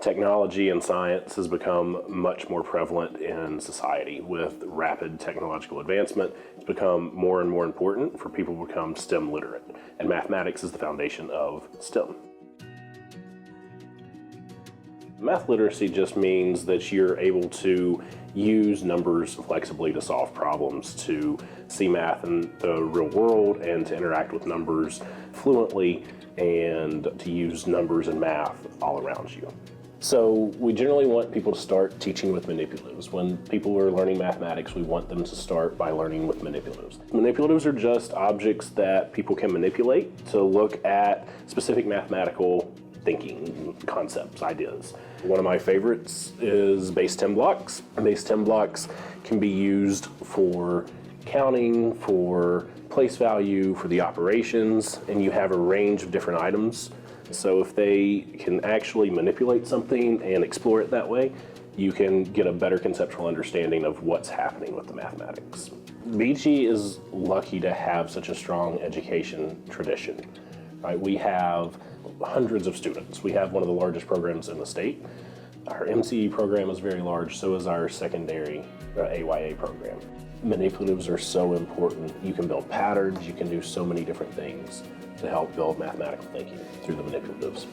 Technology and science has become much more prevalent in society. With rapid technological advancement, it's become more and more important for people to become STEM literate, and mathematics is the foundation of STEM. Math literacy just means that you're able to use numbers flexibly to solve problems, to see math in the real world, and to interact with numbers fluently, and to use numbers and math all around you. So we generally want people to start teaching with manipulatives. When people are learning mathematics, we want them to start by learning with manipulatives. Manipulatives are just objects that people can manipulate to look at specific mathematical thinking, concepts, ideas. One of my favorites is base 10 blocks. Base 10 blocks can be used for counting, for place value, for the operations, and you have a range of different items. So if they can actually manipulate something and explore it that way, you can get a better conceptual understanding of what's happening with the mathematics. BG is lucky to have such a strong education tradition. Right? We have hundreds of students. We have one of the largest programs in the state. Our MCE program is very large, so is our secondary AYA program. Manipulatives are so important. You can build patterns, you can do so many different things to help build mathematical thinking through the manipulatives.